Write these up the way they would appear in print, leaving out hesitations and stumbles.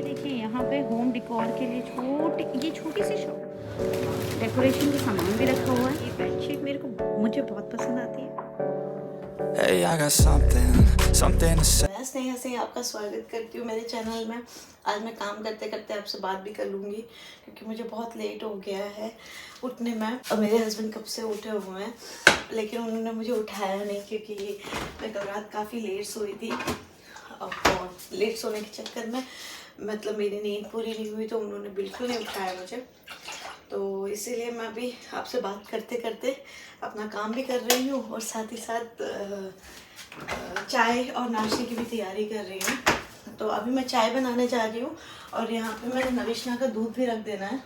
ये देखिए यहाँ पे होम डेकोर के लिए ये छोटी सी शॉप, डेकोरेशन का सामान भी रखा हुआ है। ये बेडशीट मुझे बहुत पसंद आती है। Hey, I got something to say. मैं स्नेहा से आपका स्वागत करती हूँ मेरे चैनल में। आज मैं काम करते करते आपसे बात भी कर लूँगी क्योंकि मुझे बहुत लेट हो गया है उठने में। और मेरे हस्बैंड कब से उठे हुए हैं लेकिन उन्होंने मुझे उठाया नहीं क्योंकि मैं कल रात काफ़ी लेट सोई थी। और लेट सोने के चक्कर में मतलब मेरी नींद पूरी नहीं हुई तो उन्होंने बिल्कुल नहीं उठाया मुझे। तो इसीलिए मैं अभी आपसे बात करते करते अपना काम भी कर रही हूँ और साथ ही साथ चाय और नाश्ते की भी तैयारी कर रही हूँ। तो अभी मैं चाय बनाने जा रही हूँ और यहाँ पे मैंने नविश्ना का दूध भी रख देना है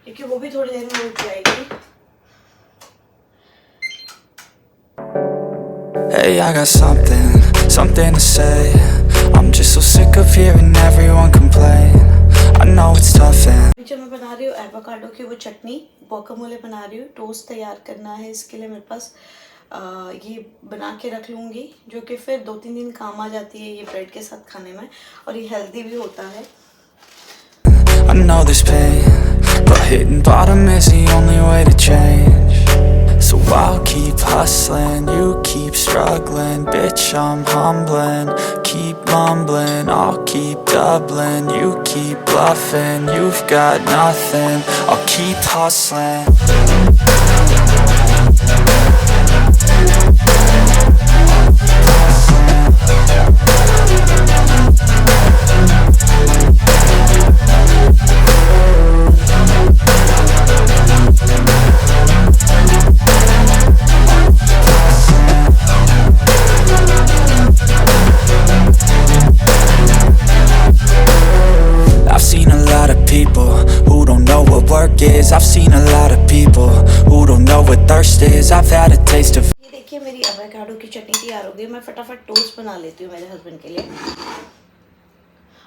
क्योंकि वो भी थोड़ी देर में उठ जाएगी। Hey, I got something to say. I'm just so sick of hearing everyone complain. I know it's tough and जो मैं बना रही हूँ एवोकाडो की वो चटनी गुआकामोले बना रही हूँ। टोस्ट तैयार करना है, इसके लिए मेरे पास ये बना के रख लूँगी जो कि फिर 2-3 दिन काम आ जाती है ये ब्रेड के साथ खाने में और ये हेल्दी भी होता है। I know there's pain, but hitting bottom is the only way to change. So I'll keep hustling, you keep struggling. Bitch, I'm humbling, keep mumbling. I'll keep doubling, you keep bluffing. You've got nothing, I'll keep hustling. I've seen a lot of people who don't know what work is. I've seen a lot of people who don't know what thirst is. I've had a taste of. ये देखिए मेरी avocado की चटनी तैयार हो गई। मैं फटाफट toast बना लेती हूँ मेरे हस्बैंड के लिए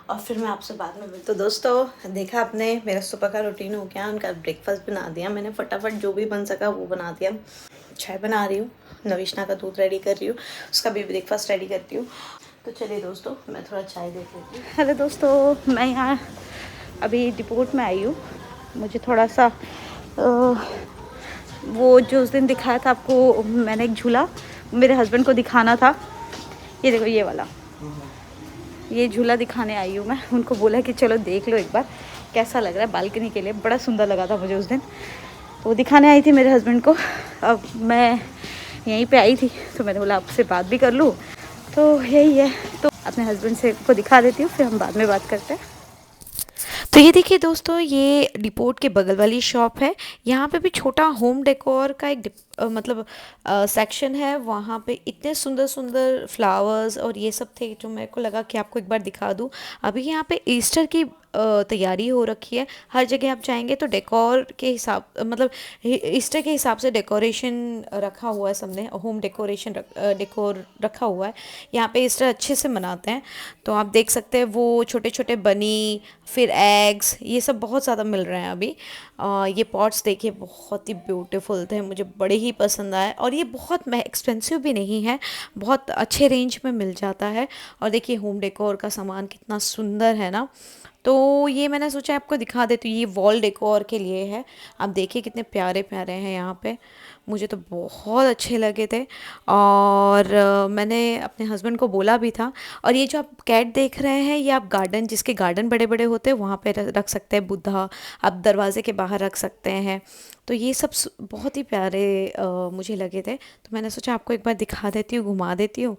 और फिर मैं आपसे बाद में मिलती हूँ। तो दोस्तों देखा आपने मेरा सुबह का रूटीन हो गया, उनका ब्रेकफास्ट बना दिया मैंने, फटाफट जो भी बन सका वो बना दिया। चाय बना रही हूँ, नविश्ना का दूध रेडी कर रही हूँ, उसका भी ब्रेकफास्ट रेडी करती हूँ। तो चलिए दोस्तों मैं थोड़ा चाय देख लेती हूँ। हेलो दोस्तों, मैं यहाँ अभी डिपोट में आई हूँ। मुझे थोड़ा सा वो जो उस दिन दिखाया था आपको, मैंने एक झूला मेरे हस्बैंड को दिखाना था। ये देखो ये वाला, ये झूला दिखाने आई हूँ मैं। उनको बोला कि चलो देख लो एक बार कैसा लग रहा है, बालकनी के लिए बड़ा सुंदर लगा था मुझे उस दिन। तो वो दिखाने आई थी मेरे हस्बैंड को। अब मैं यहीं पे आई थी तो मैंने बोला आपसे बात भी कर लूँ। तो यही है, तो अपने हस्बैंड से को दिखा देती हूँ, फिर हम बाद में बात करते हैं। तो ये देखिए दोस्तों, ये डिपोट के बगल वाली शॉप है। यहाँ पे भी छोटा होम डेकोर का एक मतलब सेक्शन है। वहाँ पे इतने सुंदर सुंदर फ्लावर्स और ये सब थे जो मेरे को लगा कि आपको एक बार दिखा दूँ। अभी यहाँ पे ईस्टर की तैयारी हो रखी है। हर जगह आप जाएंगे तो डेकोर के हिसाब मतलब ईस्टर के हिसाब से डेकोरेशन रखा हुआ है सबने, होम डेकोरेशन डेकोर रखा हुआ है। यहाँ पे ईस्टर अच्छे से मनाते हैं। तो आप देख सकते हैं वो छोटे छोटे बनी, फिर एग्स, ये सब बहुत ज़्यादा मिल रहे हैं अभी। ये पॉट्स देखिए बहुत ही ब्यूटीफुल थे, मुझे बड़े ही पसंद आए और ये बहुत एक्सपेंसिव भी नहीं है, बहुत अच्छे रेंज में मिल जाता है। और देखिए होम डेकोर का सामान कितना सुंदर है ना। तो ये मैंने सोचा आपको दिखा देती हूँ। ये वॉल डेकोर के लिए है। आप देखिए कितने प्यारे प्यारे हैं यहाँ पे, मुझे तो बहुत अच्छे लगे थे और मैंने अपने हस्बैंड को बोला भी था। और ये जो आप कैट देख रहे हैं, ये आप गार्डन, जिसके गार्डन बड़े बड़े होते हैं वहाँ पे रख सकते हैं। बुद्धा आप दरवाजे के बाहर रख सकते हैं। तो ये सब बहुत ही प्यारे मुझे लगे थे। तो मैंने सोचा आपको एक बार दिखा देती हूँ, घुमा देती हूँ।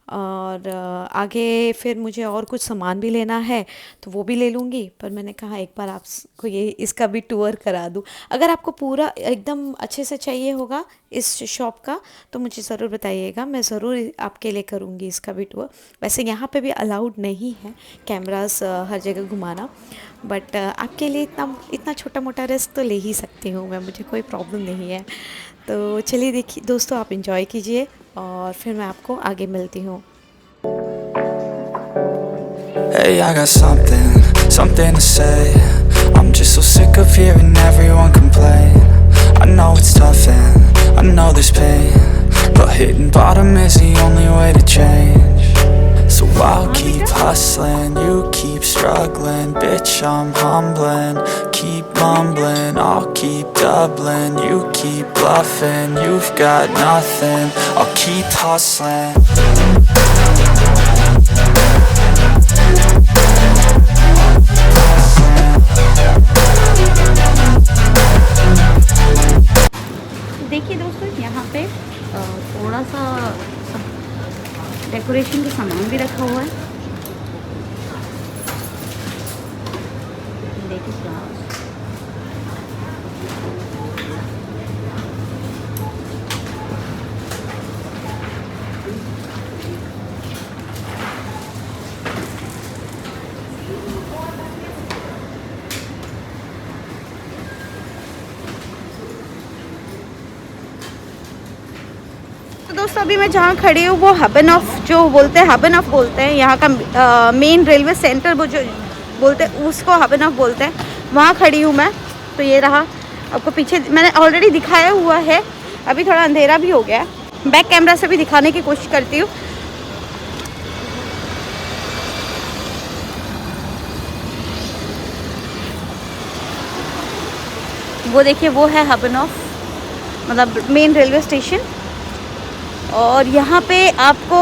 और आगे फिर मुझे और कुछ सामान भी लेना है तो वो भी ले लूँगी, पर मैंने कहा एक बार आपको ये इसका भी टूर करा दूँ। अगर आपको पूरा एकदम अच्छे से चाहिए होगा इस शॉप का तो मुझे ज़रूर बताइएगा, मैं ज़रूर आपके लिए करूँगी इसका भी टूर। वैसे यहाँ पे भी अलाउड नहीं है कैमरास हर जगह घुमाना, बट आपके लिए इतना छोटा मोटा रिस्क तो ले ही सकती हूँ मैं, मुझे कोई प्रॉब्लम नहीं है। तो चलिए देखिए दोस्तों, आप इंजॉय कीजिए और फिर मैं आपको आगे मिलती हूँ। Hey, I got something to say. I'm just so sick of hearing everyone complain. I know it's tough and I know there's pain, but hitting bottom is the only way to change. So I'll keep hustling, you keep struggling. Bitch, I'm humbling, keep mumbling. I'll keep doubling, you keep bluffing. You've got nothing, I'll keep hustling. देखिए दोस्तों, यहाँ पे थोड़ा सा decoration का सामान भी रखा हुआ है। देखिए फ्लावर्स। तो दोस्तों, अभी मैं जहाँ खड़ी हूँ वो हबन ऑफ जो बोलते हैं, हबन ऑफ बोलते हैं यहाँ का मेन रेलवे सेंटर, वो जो बोलते हैं उसको हबन ऑफ बोलते हैं, वहाँ खड़ी हूँ मैं। तो ये रहा, आपको पीछे मैंने ऑलरेडी दिखाया हुआ है, अभी थोड़ा अंधेरा भी हो गया है। बैक कैमरा से भी दिखाने की कोशिश करती हूँ। वो देखिए, वो है हबन ऑफ, मतलब मेन रेलवे स्टेशन। और यहाँ पे आपको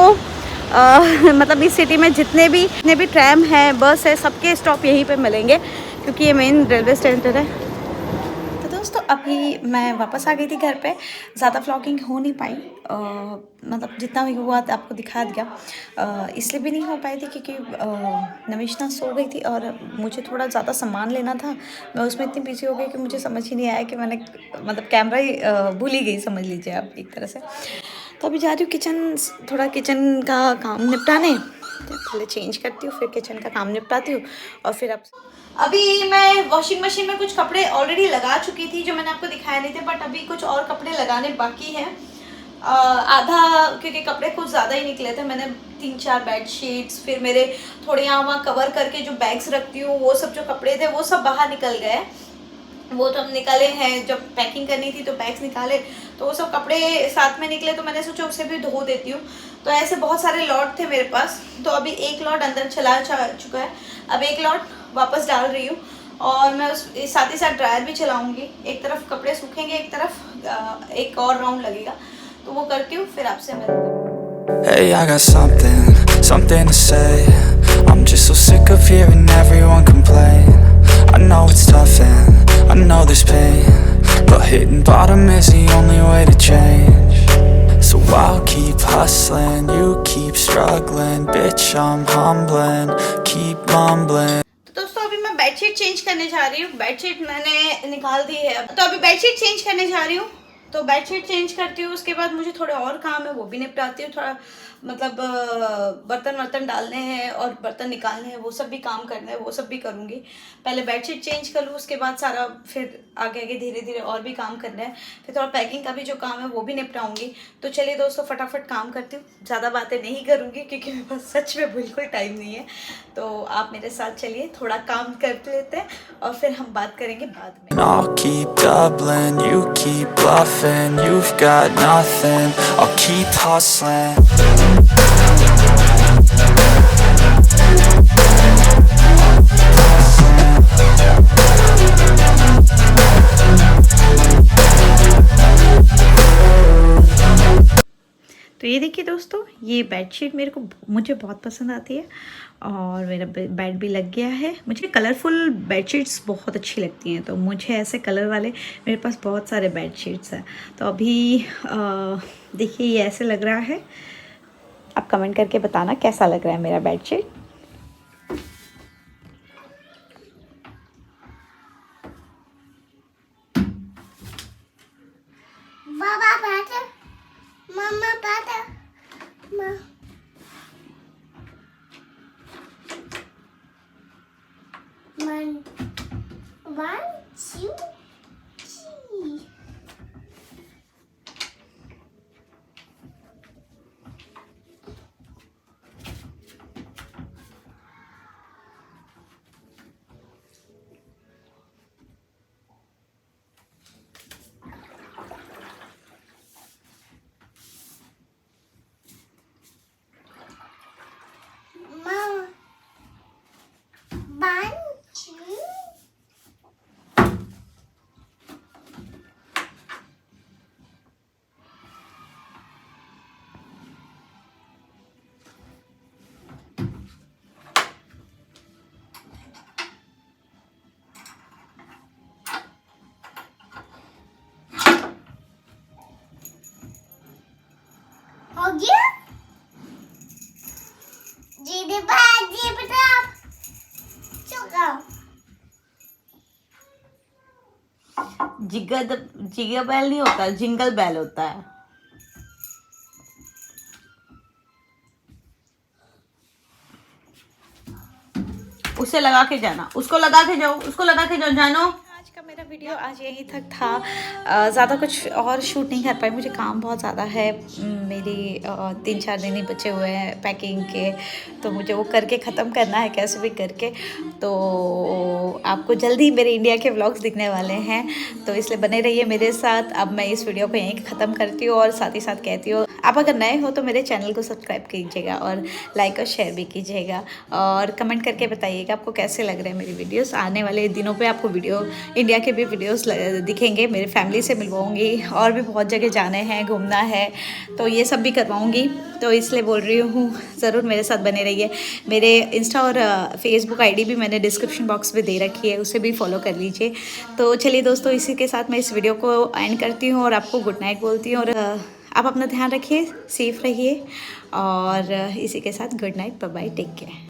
मतलब इस सिटी में जितने भी ट्रैम है, बस है, सबके स्टॉप यहीं पे मिलेंगे, क्योंकि ये मेन रेलवे स्टेशन है। तो दोस्तों, अभी मैं वापस आ गई थी घर पे। ज़्यादा व्लॉगिंग हो नहीं पाई, मतलब जितना भी हुआ आपको दिखा दिया। इसलिए भी नहीं हो पाई थी क्योंकि नविशना सो गई थी और मुझे थोड़ा ज़्यादा सामान लेना था। मैं उसमें इतनी बिजी हो गई कि मुझे समझ ही नहीं आया कि मैंने मतलब कैमरा ही भूल ही गई, समझ लीजिए आप एक तरह से। तो अभी जा रही हूँ थोड़ा किचन का काम निपटाने। पहले चेंज करती हूँ, फिर किचन का काम निपटाती हूँ और फिर अब अभी मैं वॉशिंग मशीन में कुछ कपड़े ऑलरेडी लगा चुकी थी जो मैंने आपको दिखाए नहीं थे, बट अभी कुछ और कपड़े लगाने बाकी हैं। आधा क्योंकि कपड़े कुछ ज़्यादा ही निकले थे। मैंने 3-4 बेडशीट्स, फिर मेरे थोड़े यहाँ वहाँ कवर करके जो बैग्स रखती हूँ, वो सब जो कपड़े थे वो सब बाहर निकल गए। वो तो हम निकाले हैं, जब पैकिंग करनी थी तो बैग्स निकाले, तो वो सब कपड़े साथ में निकले, तो मैंने सोचा उसे भी धो देती हूँ। तो ऐसे बहुत सारे लॉट थे मेरे पास, तो अभी एक लॉट अंदर चला चुका है, अब एक लॉट वापस डाल रही हूँ। और मैं उस साथ ही साथ ड्रायर भी चलाऊँगी। एक तरफ कपड़े सूखेंगे, एक तरफ एक और राउंड लगेगा, तो वो करती हूँ, फिर आपसे मिलूँगी। Hey, I got something to say. I'm just so sick of hearing everyone complain. I know it's tough and I know there's pain, but hitting bottom is the only way to change. So I'll keep hustling, you keep struggling. Bitch, I'm humbling, keep mumbling. तो दोस्तों, अभी मैं bedsheet change करने जा रही हूँ। Bedsheet मैंने निकाल दी है, तो अभी बेडशीट चेंज करने जा रही हूँ। तो बेडशीट चेंज करती हूँ, उसके बाद मुझे थोड़े और काम है, वो भी निपटाती हूँ। थोड़ा मतलब बर्तन डालने हैं और बर्तन निकालने हैं, वो सब भी काम करना है, वो सब भी करूँगी। पहले बेडशीट चेंज कर लूँ, उसके बाद सारा फिर आगे धीरे धीरे और भी काम करना है। फिर थोड़ा पैकिंग का भी जो काम है वो भी निपटाऊँगी। तो चलिए दोस्तों, फटाफट काम करती हूँ, ज़्यादा बातें नहीं करूँगी क्योंकि मेरे पास सच में बिल्कुल टाइम नहीं है। तो आप मेरे साथ चलिए, थोड़ा काम कर लेते हैं और फिर हम बात करेंगे बाद में। I'll keep doubling, you keep bluffing. You've got nothing, I'll keep hustling. तो ये देखिए दोस्तों, ये बेडशीट मुझे बहुत पसंद आती है और मेरा बेड भी लग गया है। मुझे कलरफुल बेडशीट्स बहुत अच्छी लगती हैं, तो मुझे ऐसे कलर वाले मेरे पास बहुत सारे बेडशीट्स हैं। तो अभी देखिए ये ऐसे लग रहा है। आप कमेंट करके बताना कैसा लग रहा है मेरा बेडशीट। बाबा बैठे, मम्मा बैठे, One, two, three. दीदी बाजी बता चुका जिगा बैल नहीं होता, जिंगल बैल होता है। उसे लगा के जाना, उसको लगा के जाओ, उसको लगा के जाओ, जानो। आज का मेरा वीडियो आज यहीं तक था। ज़्यादा कुछ और शूट नहीं कर पाई, मुझे काम बहुत ज़्यादा है। मेरी 3-4 दिन ही बचे हुए हैं पैकिंग के, तो मुझे वो करके ख़त्म करना है कैसे भी करके। तो आपको जल्दी मेरे इंडिया के व्लॉग्स दिखने वाले हैं, तो इसलिए बने रहिए मेरे साथ। अब मैं इस वीडियो को यहीं ख़त्म करती हूँ और साथ ही साथ कहती हूँ, आप अगर नए हो तो मेरे चैनल को सब्सक्राइब कीजिएगा और लाइक और शेयर भी कीजिएगा और कमेंट करके बताइएगा आपको कैसे लग रहे हैं मेरी वीडियोस। आने वाले दिनों पे आपको इंडिया के भी वीडियोस दिखेंगे, मेरी फैमिली से मिलवाऊंगी और भी बहुत जगह जाने हैं, घूमना है, तो ये सब भी करवाऊंगी। तो इसलिए बोल रही हूँ ज़रूर मेरे साथ बने रहिए। मेरे इंस्टा और फेसबुक आईडी भी मैंने डिस्क्रिप्शन बॉक्स में दे रखी है, उसे भी फॉलो कर लीजिए। तो चलिए दोस्तों, इसी के साथ मैं इस वीडियो को एंड करती हूँ और आपको गुड नाइट बोलती हूँ। और आप अपना ध्यान रखिए, सेफ रहिए और इसी के साथ good night, bye bye, take care.